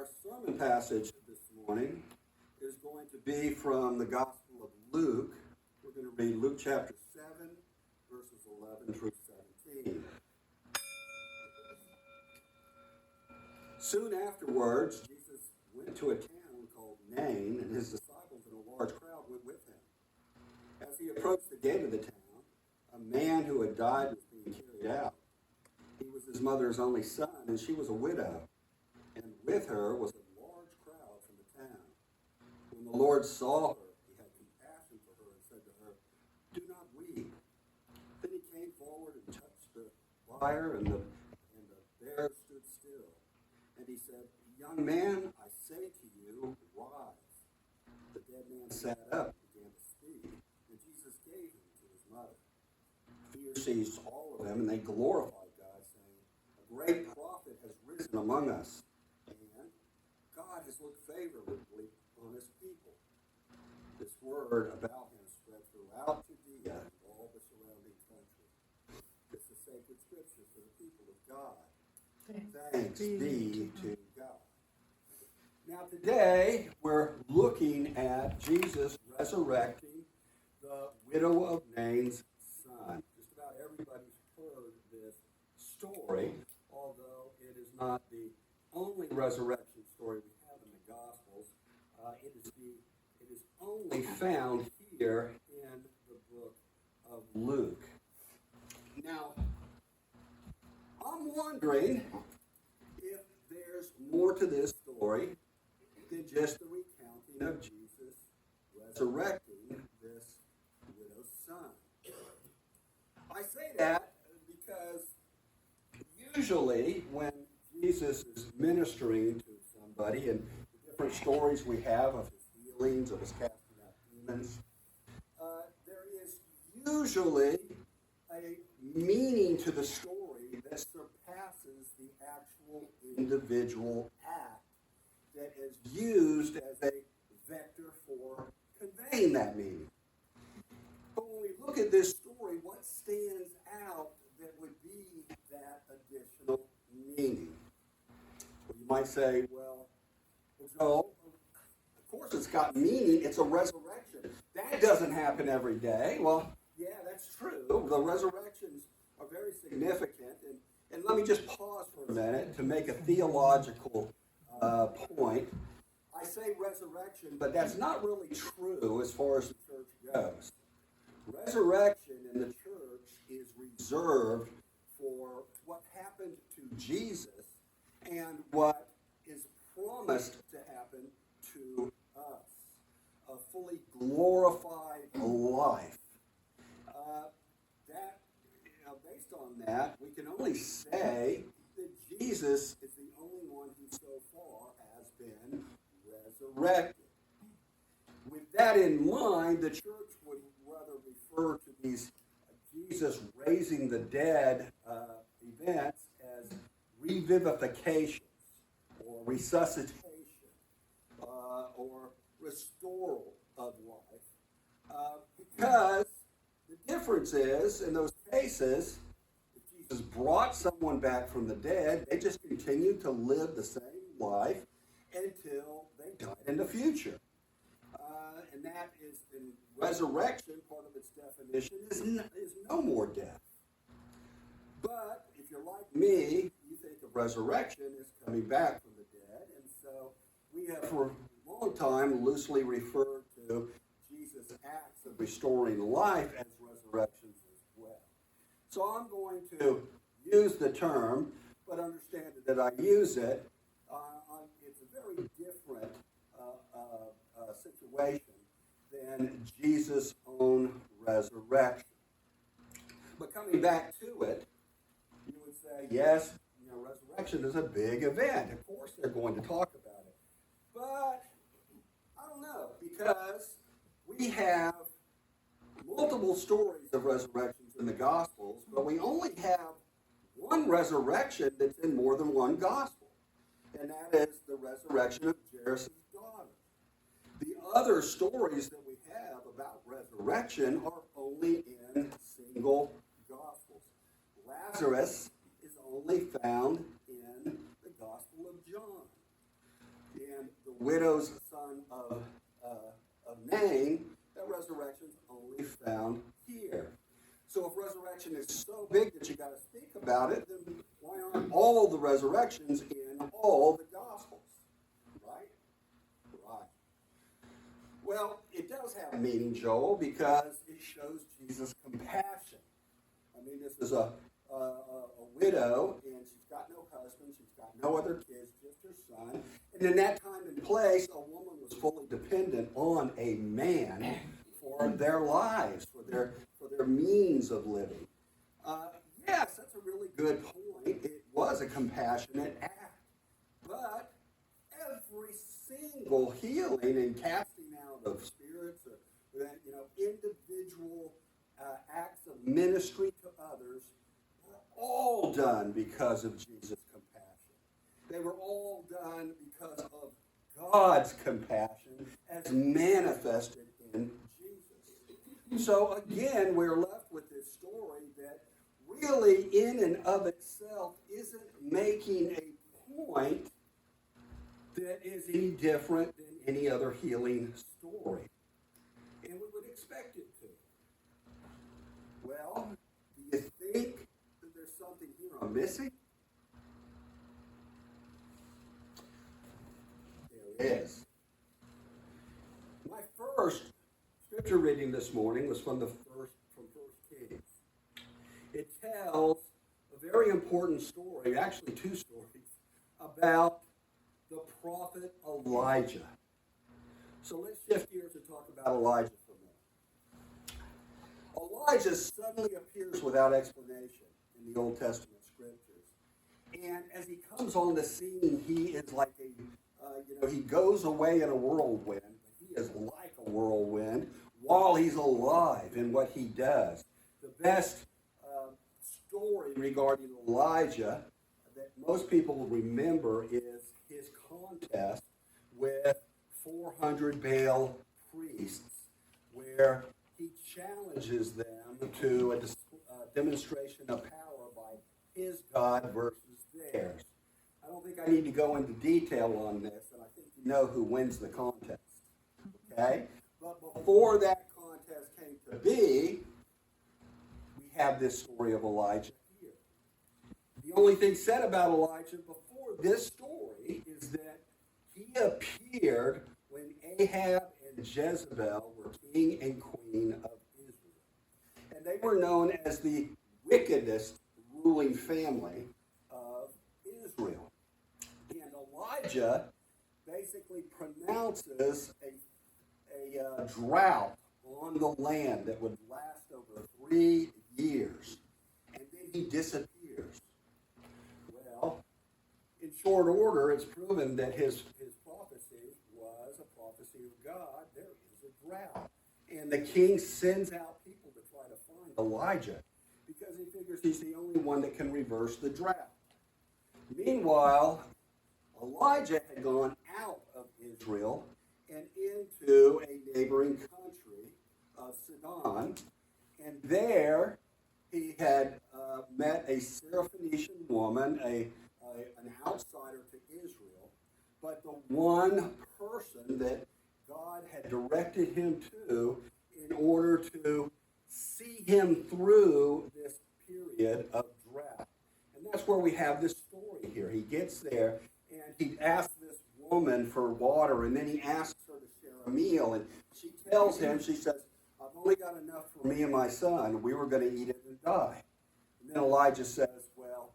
Our sermon passage this morning is going to be from the Gospel of Luke. We're going to read Luke chapter 7, verses 11 through 17. Soon afterwards, Jesus went to a town called Nain, and his disciples and a large crowd went with him. As he approached the gate of the town, a man who had died was being carried out. He was his mother's only son, and she was a widow. And with her was a large crowd from the town. When the Lord saw her, he had compassion for her and said to her, "Do not weep." Then he came forward and touched the bier, and the bear stood still. And he said, "Young man, I say to you, rise." The dead man sat up and began to speak, and Jesus gave him to his mother. Fear seized all of them, and they glorified God, saying, "A great prophet has risen among us, and God has looked favorably on his people." This word about him spread throughout Judea and all the surrounding country. This is sacred scripture for the people of God. Thanks be to God. Now today we're looking at Jesus resurrecting the widow of Nain's son. Just about everybody's heard this story, although it is not the only resurrection story we have in the Gospels. It is only found here in the book of Luke. Now, I'm wondering if there's more to this story than just the recounting of Jesus resurrecting this widow's son. I say that because usually when Jesus is ministering to somebody, and the different stories we have of his healings, of his casting out demons, there is usually a meaning to the story that surpasses the actual individual act that is used as a vector for conveying that meaning. But when we look at this story, what stands out that would be that additional meaning? Well, you might say, well, Joel, of course it's got meaning. It's a resurrection. That doesn't happen every day. Well, yeah, that's true. The resurrections are very significant. And let me just pause for a minute to make a theological point. I say resurrection, but that's not really true as far as the church goes. Resurrection in the church is reserved for what happened to Jesus and what is promised to happen to us. A fully glorified life. Based on that, we can only say that Jesus is the only one who so far has been resurrected. With that in mind, the church would rather refer to these Jesus raising the dead events as revivifications or resuscitation or restoral of life. Because the difference is, in those cases, if Jesus brought someone back from the dead, they just continued to live the same life until they died in the future. And that is, in resurrection, part of its definition is no more death. But if you're like me, you think of resurrection as coming back from the dead. And so we have for a long time loosely referred to Jesus' acts of restoring life as resurrections as well. So I'm going to use the term, but understand that I use it. It's a very different situation than Jesus' own resurrection. But coming back to it, you would say, yes, resurrection is a big event. Of course they're going to talk about it. But I don't know, because we have multiple stories of resurrections in the Gospels, but we only have one resurrection that's in more than one Gospel, and that is the resurrection of Jairus' daughter. The other stories that we have about resurrection are only in single Gospels. Lazarus is only found in the Gospel of John. and the widow's son of Nain, that resurrection's only found here. So if resurrection is so big that you got to speak about it, then why aren't all the resurrections in all the Gospels? Right? Right. Well, it does have meaning, Joel, because it shows Jesus' compassion. I mean, this is a widow, and she's got no husband, she's got no other kids, just her son. And in that time and place, a woman was fully dependent on a man for their lives, for their means of living. Yes, that's a really good point. It was a compassionate act. But every single healing and casting out of spirits, or individual acts of ministry to others, were all done because of Jesus' compassion. They were all done because of God's compassion as manifested in Jesus. So again, we're left with this story that really in and of itself isn't making a point that is any different than any other healing story. And we would expect it to. Well, do you think that there's something here I'm missing? There is. My first scripture reading this morning was from First Kings. It tells a very important story, actually two stories, about the prophet Elijah. So let's shift gears and talk about Elijah for a minute. Elijah suddenly appears without explanation in the Old Testament scriptures. And as he comes on the scene, he is like he goes away in a whirlwind, but he is like a whirlwind while he's alive in what he does. The best story regarding Elijah that most people will remember is his contest with 400 Baal priests, where he challenges them to a demonstration of power by his God versus theirs. I don't think I need to go into detail on this, and I think you know who wins the contest. Okay? But before that contest came to be, we have this story of Elijah here. The only thing said about Elijah before this story is that he appeared when Ahab and Jezebel were king and queen of Israel. And they were known as the wickedest ruling family of Israel. And Elijah basically pronounces a drought on the land that would last over 3 years. And then he disappears. Well, in short order, it's proven that his prophecy was a prophecy of God. There is a drought. And the king sends out people to try to find Elijah because he figures he's the only one that can reverse the drought. Meanwhile, Elijah had gone out of Israel and into a neighboring country of Sidon. And there he had met a Syrophoenician woman, an outsider to Israel. But the one person that God had directed him to in order to see him through this period of drought. And that's where we have this story here. He gets there and he asks this woman for water, and then he asks her to share a meal. And she tells him, she says, I've only got enough for me and my son. We were going to eat it and die. And then Elijah says, well,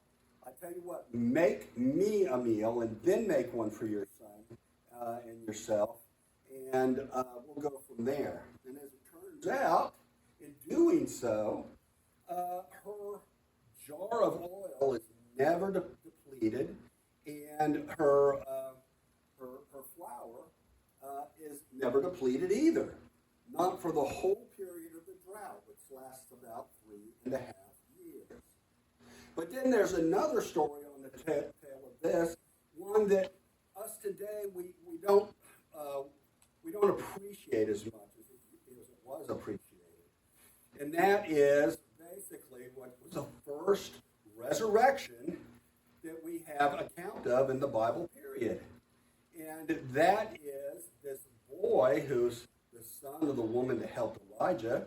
I tell you what, make me a meal and then make one for your son and yourself, and we'll go from there. And as it turns out, in doing so, her jar of oil is never depleted, and her flour is never depleted either. Not for the whole period of the drought, which lasts about 3.5 years. But then there's another story on the tail of this, one that us today we don't appreciate as much as it was appreciated. And that is basically what was the first resurrection that we have account of in the Bible period. And that is this boy who's the son of the woman that helped Elijah.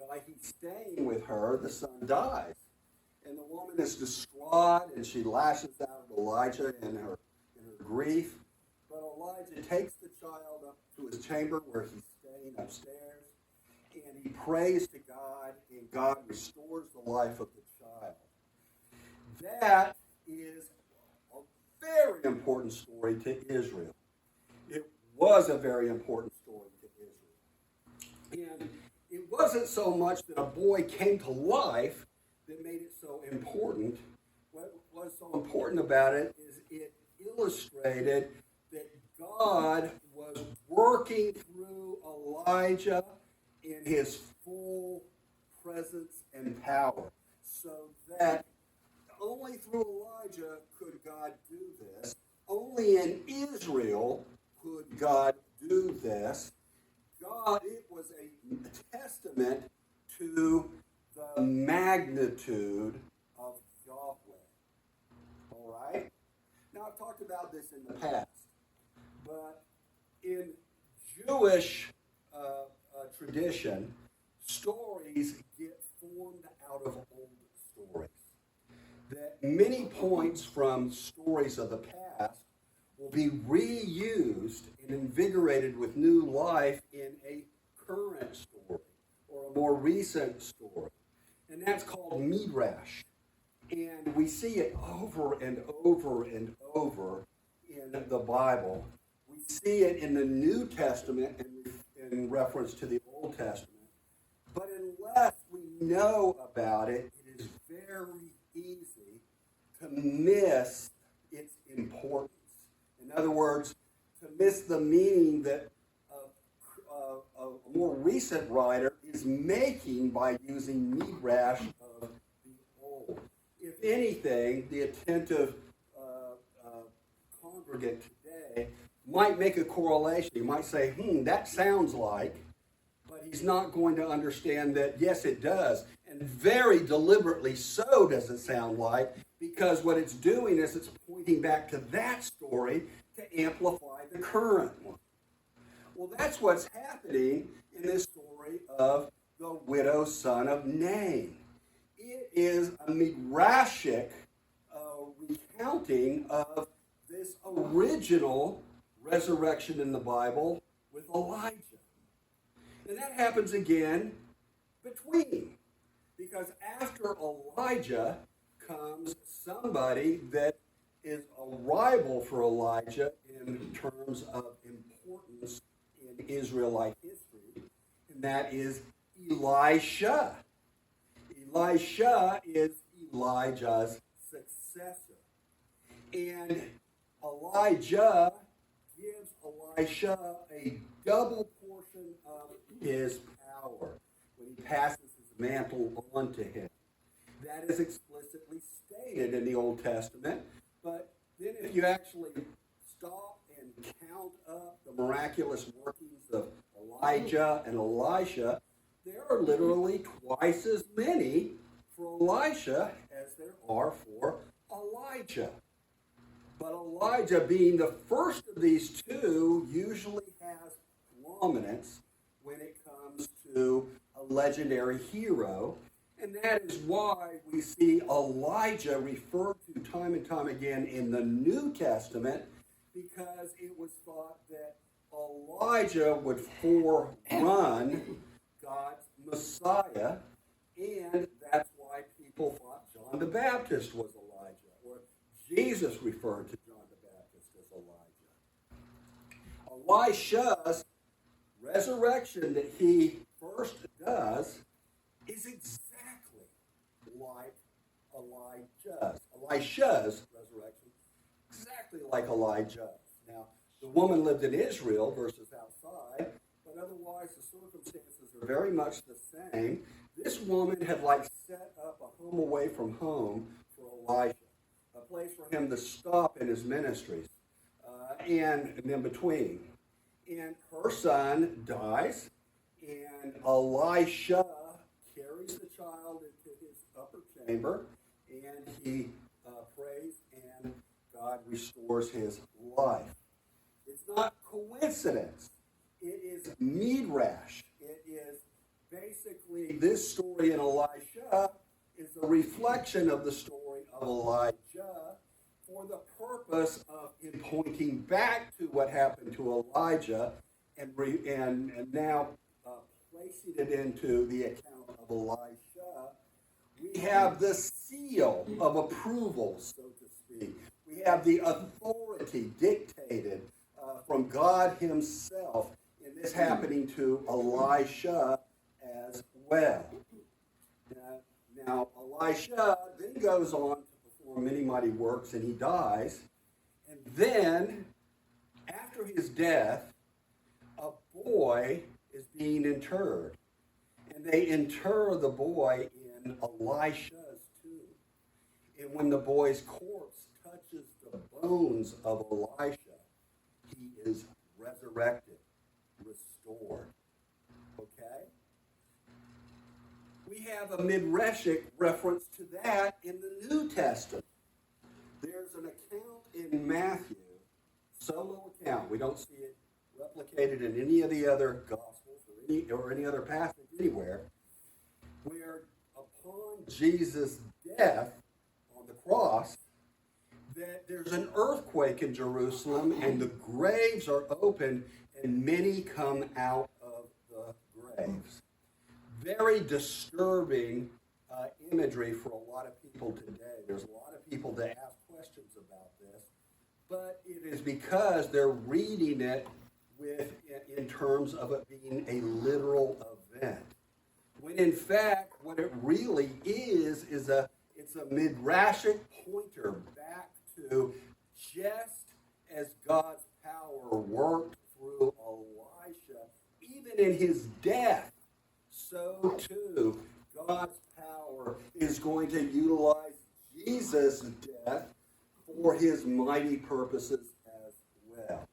Like he's staying with her, the son dies. And the woman is distraught, and she lashes out at Elijah in her grief. But Elijah takes the child up to his chamber where he's staying upstairs, and he prays to God, and God restores the life of the child. That is a very important story to Israel. It was a very important story to Israel. And it wasn't so much that a boy came to life that made it so important. What was so important about it is it illustrated that God was working through Elijah in his full presence and power, so that only through Elijah could God do this. Only in Israel could God do this. It was a testament to the magnitude of Yahweh. All right? Now, I've talked about this in the past, but in Jewish tradition, stories get formed out of old stories. That many points from stories of the past will be reused and invigorated with new life in a current story or a more recent story. And that's called midrash. And we see it over and over and over in the Bible. We see it in the New Testament in reference to the Old Testament. But unless we know about it, it is very easy to miss its importance. In other words, to miss the meaning that a more recent writer is making by using midrash of the old. If anything, the attentive congregant today might make a correlation. He might say, that sounds like, but he's not going to understand that, yes, it does. And very deliberately so does it sound like, because what it's doing is it's pointing back to that story to amplify the current one. Well, that's what's happening in this story of the widow's son of Nain. It is a midrashic recounting of this original resurrection in the Bible with Elijah. And that happens again between, because after Elijah comes somebody that is a rival for Elijah in terms of importance in Israelite history, and that is Elisha. Elisha is Elijah's successor. And Elijah gives Elisha a double portion of his power when he passes his mantle on to him. That is explicitly stated in the Old Testament, but then if you actually stop and count up the miraculous workings of Elijah and Elisha, there are literally twice as many for Elisha as there are for Elijah. But Elijah, being the first of these two, usually has prominence when it comes to a legendary hero. And that is why we see Elijah referred to time and time again in the New Testament, because it was thought that Elijah would forerun God's Messiah, and that's why people thought John the Baptist was Elijah, or Jesus referred to John the Baptist as Elijah. Elisha's resurrection that he first does is exactly like Elisha's resurrection, exactly like Elijah's. Now, the woman lived in Israel versus outside, but otherwise the circumstances are very much the same. This woman had set up a home away from home for Elisha, a place for him to stop in his ministries, and in between. And her son dies, and Elisha carries the child into his upper chamber, and he prays, and God restores his life. not coincidence. It is midrash. It is basically, this story in Elisha is a reflection of the story of Elijah for the purpose of in pointing back to what happened to Elijah and now placing it into the account of Elisha. We have the seal of approval, so to speak. We have the authority dictated from God himself, and this happening to Elisha as well. Now, Elisha then goes on to perform many mighty works, and he dies. And then, after his death, a boy is being interred. And they inter the boy in Elisha's tomb. And when the boy's corpse touches the bones of Elisha, he is resurrected, restored. Okay? We have a midrashic reference to that in the New Testament. There's an account in Matthew, solo account. We don't see it replicated in any of the other Gospels or any other passage anywhere, where upon Jesus' death on the cross, that there's an earthquake in Jerusalem and the graves are open and many come out of the graves. Very disturbing imagery for a lot of people today. There's a lot of people that ask questions about this, but it is because they're reading it in terms of it being a literal event. When in fact, what it really is it's a midrashic pointer back to just as God's power worked through Elisha, even in his death, so too God's power is going to utilize Jesus' death for his mighty purposes as well.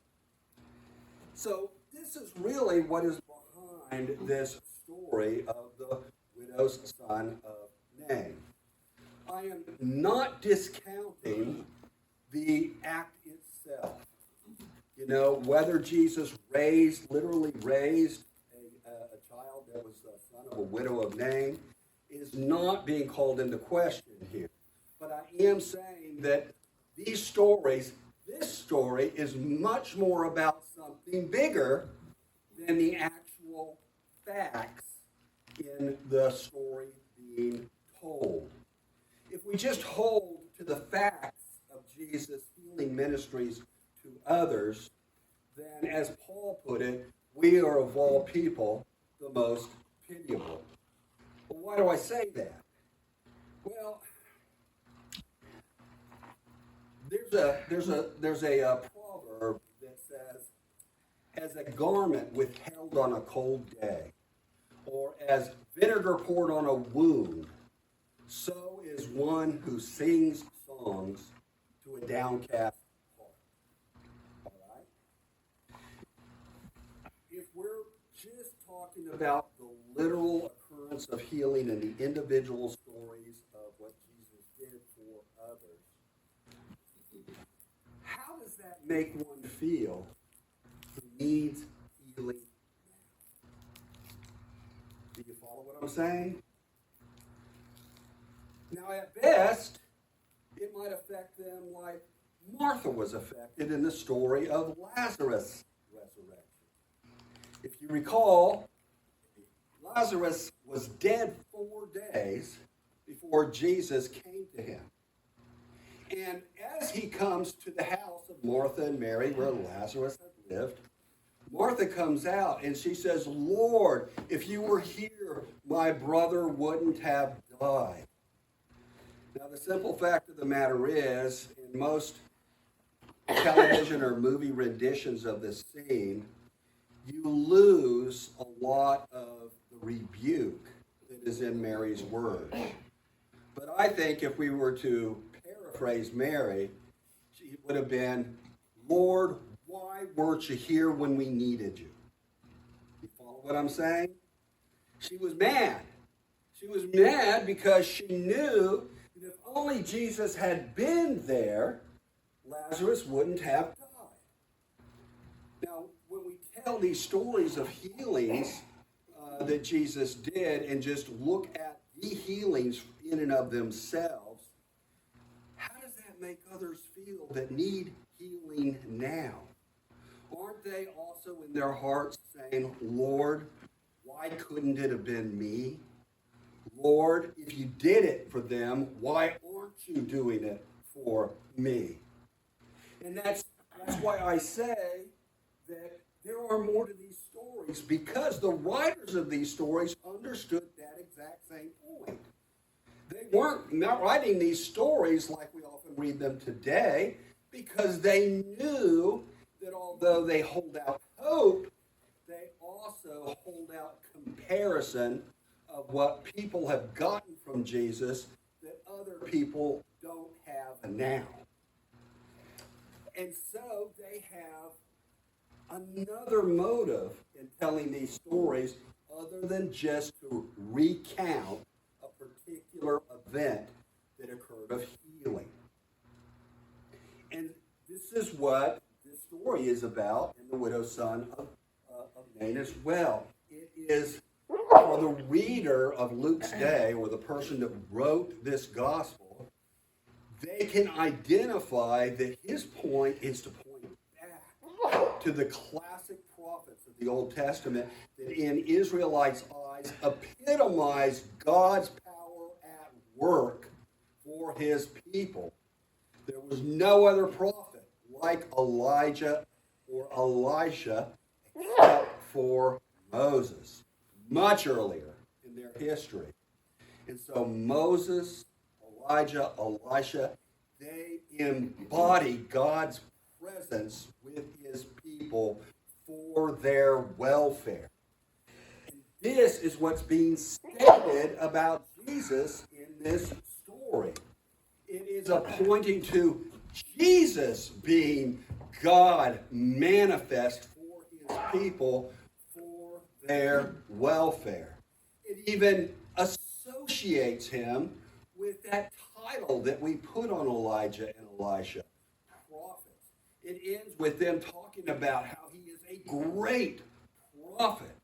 So this is really what is behind this story of the widow's son of Nain. I am not discounting the act itself. You know, whether Jesus literally raised a child that was the son of a widow of Nain is not being called into question here. But I am saying that this story is much more about something bigger than the actual facts in the story being told. If we just hold to the facts of Jesus' healing ministries to others, then as Paul put it, we are of all people the most pitiable. Well, why do I say that? Well, there's a proverb that says, as a garment withheld on a cold day, or as vinegar poured on a wound, so is one who sings songs to a downcast heart. All right? If we're just talking about the literal occurrence of healing and the individual stories of what Jesus did for others, how does that make one feel who needs healing now? Do you follow what I'm saying? Now, at best, it might affect them like Martha was affected in the story of Lazarus' resurrection. If you recall, Lazarus was dead 4 days before Jesus came to him. And as he comes to the house of Martha and Mary, where Lazarus had lived, Martha comes out and she says, "Lord, if you were here, my brother wouldn't have died." Now, the simple fact of the matter is, in most television or movie renditions of this scene, you lose a lot of the rebuke that is in Mary's words. But I think if we were to paraphrase Mary, it would have been, "Lord, why weren't you here when we needed you?" You follow what I'm saying? She was mad. She was mad because she knew that if only Jesus had been there, Lazarus wouldn't have died. tell these stories of healings that Jesus did and just look at the healings in and of themselves, how does that make others feel that need healing now? Aren't they also in their hearts saying, Lord, why couldn't it have been me? Lord, if you did it for them, why aren't you doing it for me? And that's why I say that there are more to these stories, because the writers of these stories understood that exact same point. They weren't not writing these stories like we often read them today, because they knew that although they hold out hope, they also hold out comparison of what people have gotten from Jesus that other people don't have now. And so they have another motive in telling these stories other than just to recount a particular event that occurred of healing. And this is what this story is about in the widow's son of Nain as well. It is for the reader of Luke's day, or the person that wrote this gospel, they can identify that his point is to point back to the classic prophets of the Old Testament that in Israelites' eyes epitomize God's power at work for his people. There was no other prophet like Elijah or Elisha except for Moses, much earlier in their history. And so Moses, Elijah, Elisha, they embody God's presence with his people for their welfare. And this is what's being stated about Jesus in this story. It is a pointing to Jesus being God manifest for his people for their welfare. It even associates him with that title that we put on Elijah and Elisha, prophets. It ends with them talking about how he is a great prophet.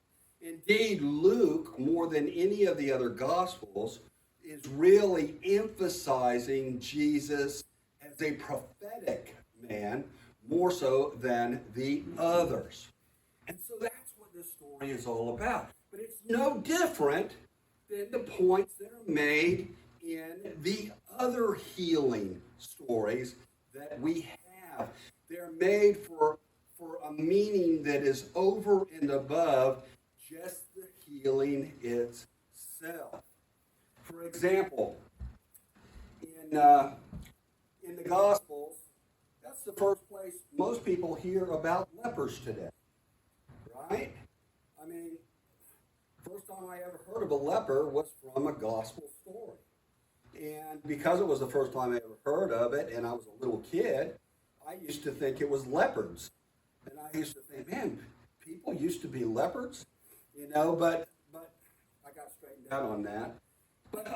Indeed, Luke, more than any of the other Gospels, is really emphasizing Jesus as a prophetic man, more so than the others. And so that's what this story is all about. But it's no different than the points that are made in the other healing stories that we have. They're made for a meaning that is over and above just the healing itself. For example, in the Gospels, that's the first place most people hear about lepers today, right? I mean, first time I ever heard of a leper was from a Gospel story. And because it was the first time I ever heard of it, and I was a little kid, I used to think it was leopards. And I used to think, man, people used to be leopards, but I got straightened out on that. But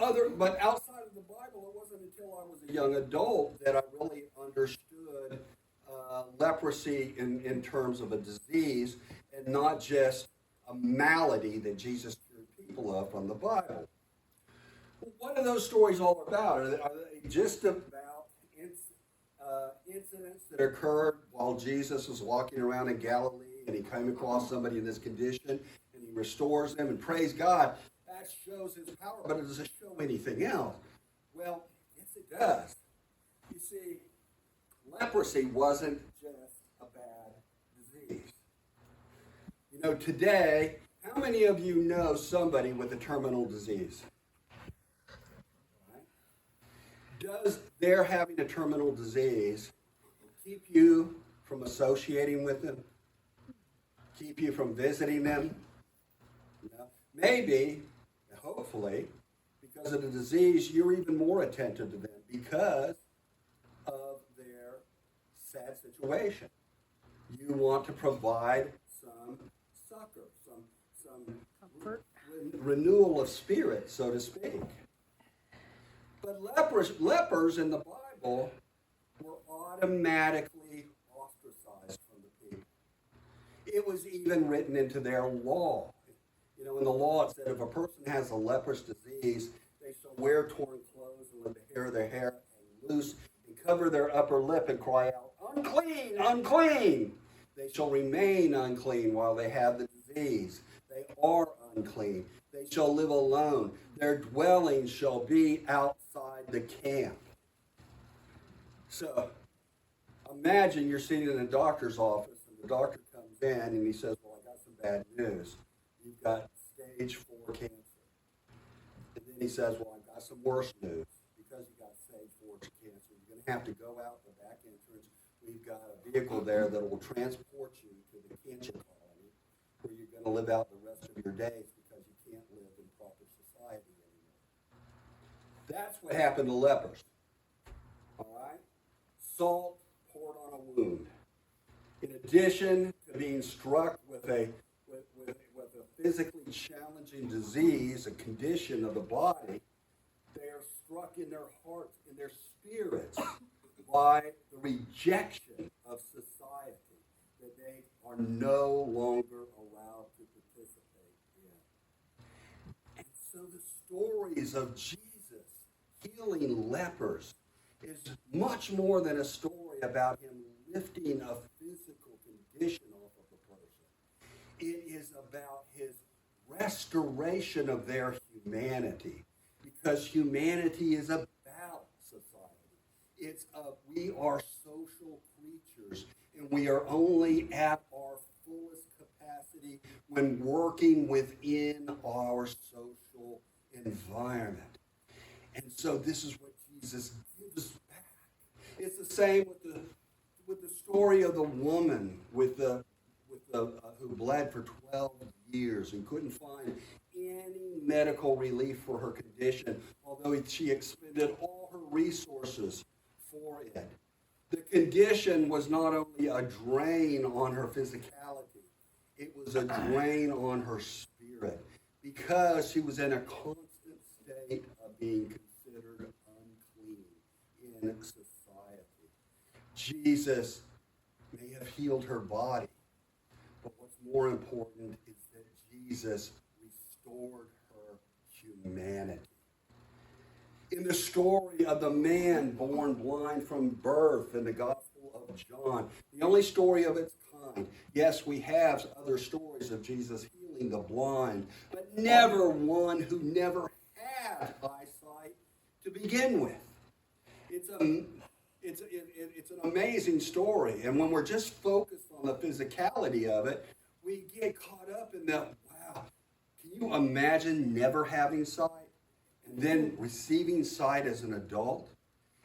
outside of the Bible, it wasn't until I was a young adult that I really understood leprosy in terms of a disease and not just a malady that Jesus cured people of from the Bible. What are those stories all about? Are they just about incidents that occurred while Jesus was walking around in Galilee and he came across somebody in this condition and he restores them, and praise God, that shows his power, but does it show anything else? Well, yes it does. You see, leprosy wasn't just a bad disease. Today, how many of you know somebody with a terminal disease? Does their having a terminal disease keep you from associating with them? Keep you from visiting them? Maybe, hopefully, because of the disease, you're even more attentive to them because of their sad situation. You want to provide some succor, some comfort, renewal of spirit, so to speak. But lepers in the Bible were automatically ostracized from the people. It was even written into their law. You know, in the law it said if a person has a leprous disease, they shall wear torn clothes and let the hair of their hair hang loose and cover their upper lip and cry out, unclean, unclean. They shall remain unclean while they have the disease. They are unclean. They shall live alone. Their dwelling shall be outside the camp. So, imagine you're sitting in a doctor's office and the doctor comes in and he says, well, I got some bad news. You've got stage 4 cancer. And then he says, well, I've got some worse news. Because you got stage 4 cancer, you're going to have to go out the back entrance. We've got a vehicle there that will transport you to the cancer colony where you're going to live out the rest of your days because you can't live in proper society anymore. That's what happened to lepers. All right? Salt poured on a wound. In addition to being struck with a physically challenging disease, a condition of the body, they are struck in their hearts, in their spirits, by the rejection of society that they are no longer allowed to participate in. And so the stories of Jesus healing lepers is much more than a story about him lifting a physical condition off of a person. It is about his restoration of their humanity, because humanity is about society. We are social creatures, and we are only at our fullest capacity when working within our social environment. And so this is what Jesus gives us back. It's the same with the story of the woman who bled for 12 years and couldn't find any medical relief for her condition, although she expended all her resources for it. The condition was not only a drain on her physicality, it was a drain on her spirit, because she was in a constant state of being considered unclean in society. Jesus may have healed her body, but what's more important is that Jesus restored her humanity. In the story of the man born blind from birth in the Gospel of John, the only story of its kind. Yes, we have other stories of Jesus healing the blind, but never one who never had eyesight to begin with. It's an amazing story, and when we're just focused on the physicality of it, we get caught up in that, wow, can you imagine never having sight and then receiving sight as an adult?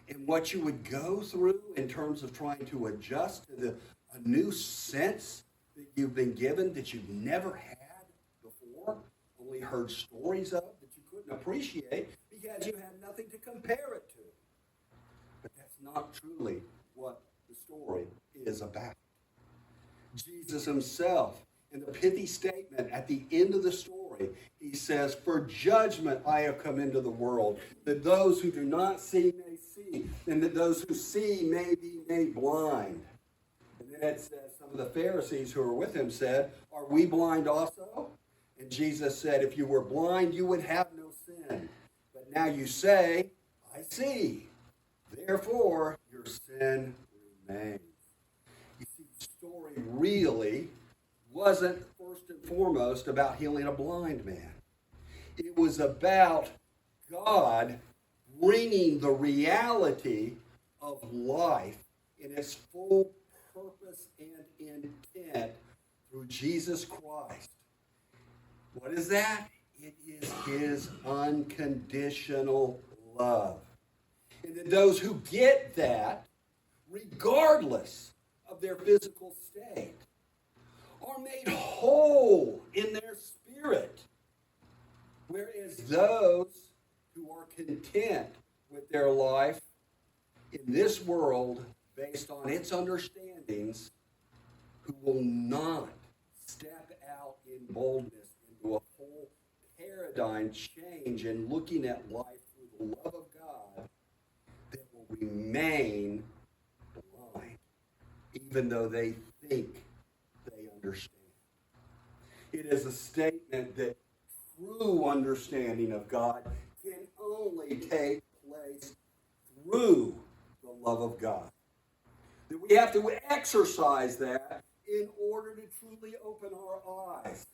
And what you would go through in terms of trying to adjust to a new sense that you've been given that you've never had before, only heard stories of, that you couldn't appreciate because you had nothing to compare it to. But that's not truly what the story is about. Jesus himself, in the pithy statement at the end of the story, he says, for judgment I have come into the world, that those who do not see may see, and that those who see may be made blind. And then it says, some of the Pharisees who were with him said, are we blind also? And Jesus said, if you were blind, you would have no sin. But now you say, I see. Therefore, your sin remains. You see, the story really wasn't first and foremost about healing a blind man. It was about God bringing the reality of life in its full purpose and intent through Jesus Christ. What is that? It is his unconditional love. And that those who get that, regardless of their physical state, are made whole in their spirit. Whereas those who are content with their life in this world based on its understandings, who will not step out in boldness into a whole paradigm change in looking at life through the love of God, that will remain blind, even though they think they understand. It is a statement that true understanding of God can only take place through the love of God. That we have to exercise that in order to truly open our eyes.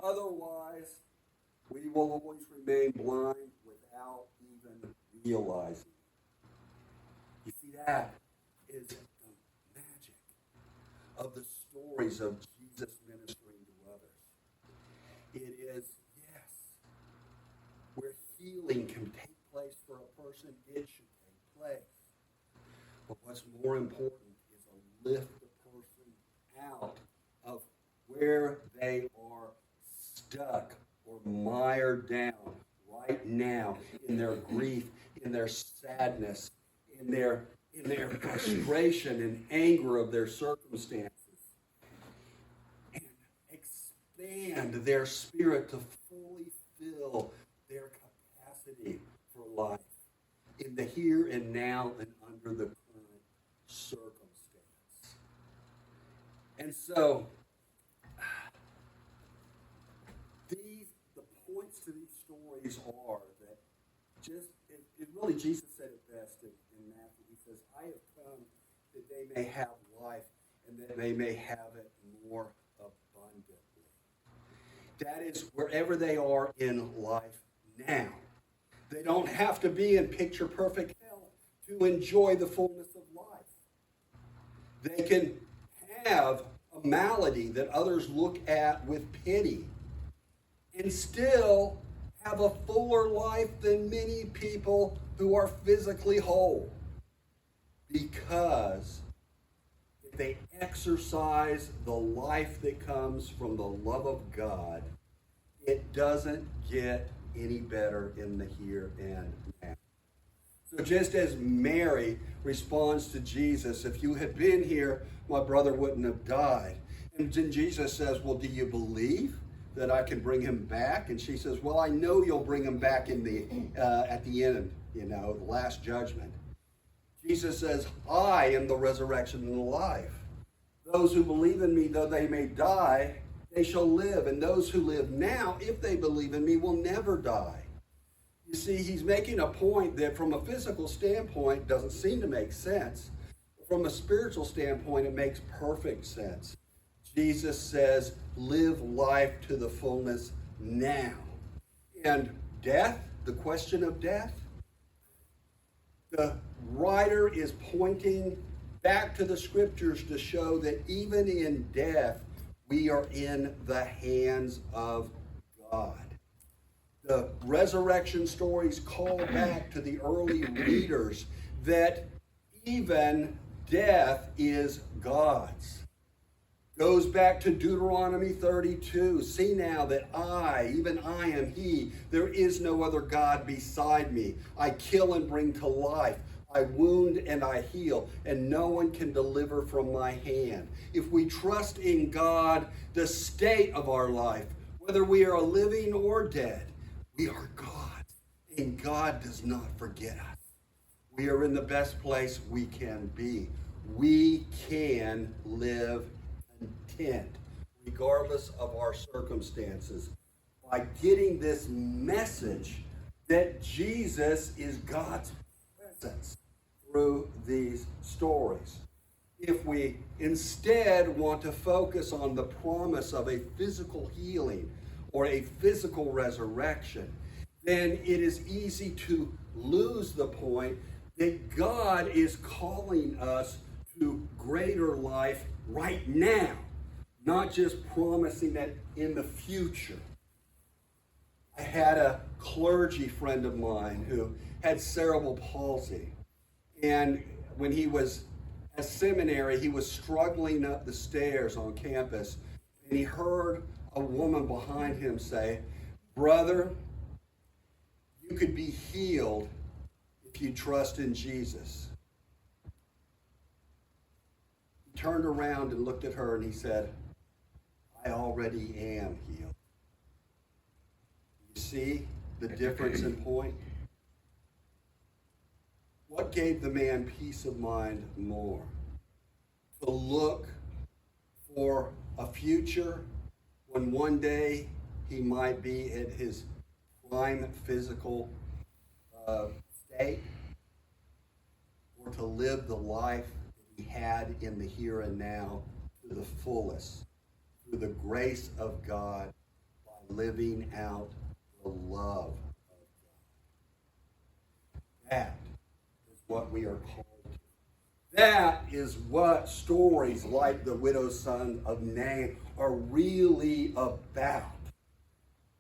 Otherwise, we will always remain blind without even realizing. You see, that is the magic of the stories of Jesus ministering to others. It is, yes, where healing can take place for a person, it should take place. But what's more important is to lift the person out of where they are stuck or mired down right now in their grief, in their sadness, in their frustration and anger of their circumstances, and expand their spirit to fully fill their capacity for life in the here and now and under the current circumstance. And so, the points to these stories are that it really, Jesus said it best in Matthew. He says, I have come that they may have life and that they may have it more abundantly. That is wherever they are in life now. They don't have to be in picture perfect health to enjoy the fullness of life. They can have a malady that others look at with pity and still have a fuller life than many people who are physically whole. Because if they exercise the life that comes from the love of God, it doesn't get any better in the here and now. So just as Mary responds to Jesus, if you had been here, my brother wouldn't have died. And then Jesus says, well, do you believe that I can bring him back? And she says, well, I know you'll bring him back in at the end, the last judgment. Jesus says, I am the resurrection and the life. Those who believe in me, though they may die, they shall live. And those who live now, if they believe in me, will never die. You see, he's making a point that from a physical standpoint doesn't seem to make sense. From a spiritual standpoint, it makes perfect sense. Jesus says, live life to the fullness now. And death, the question of death, the writer is pointing back to the scriptures to show that even in death, we are in the hands of God. The resurrection stories call back to the early readers that even death is God's. Goes back to Deuteronomy 32. See now that I, even I am he. There is no other God beside me. I kill and bring to life. I wound and I heal, and no one can deliver from my hand. If we trust in God, the state of our life, whether we are living or dead, we are God's, and God does not forget us. We are in the best place we can be. We can live content, regardless of our circumstances, by getting this message that Jesus is God's presence through these stories. If we instead want to focus on the promise of a physical healing or a physical resurrection, then it is easy to lose the point that God is calling us to greater life right now, not just promising it in the future. I had a clergy friend of mine who had cerebral palsy. And when he was at seminary, he was struggling up the stairs on campus. And he heard a woman behind him say, brother, you could be healed if you trust in Jesus. He turned around and looked at her and he said, I already am healed. You see the difference in point? What gave the man peace of mind more? To look for a future when one day he might be at his prime physical state, or to live the life that he had in the here and now to the fullest, through the grace of God, by living out the love of God. That is what we are called to. That is what stories like the widow's son of Nain are really about.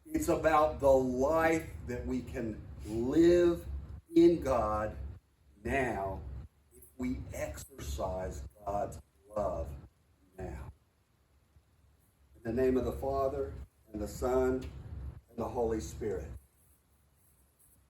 It's about the life that we can live in God now if we exercise God's love now. In the name of the Father, and the Son, and the Holy Spirit.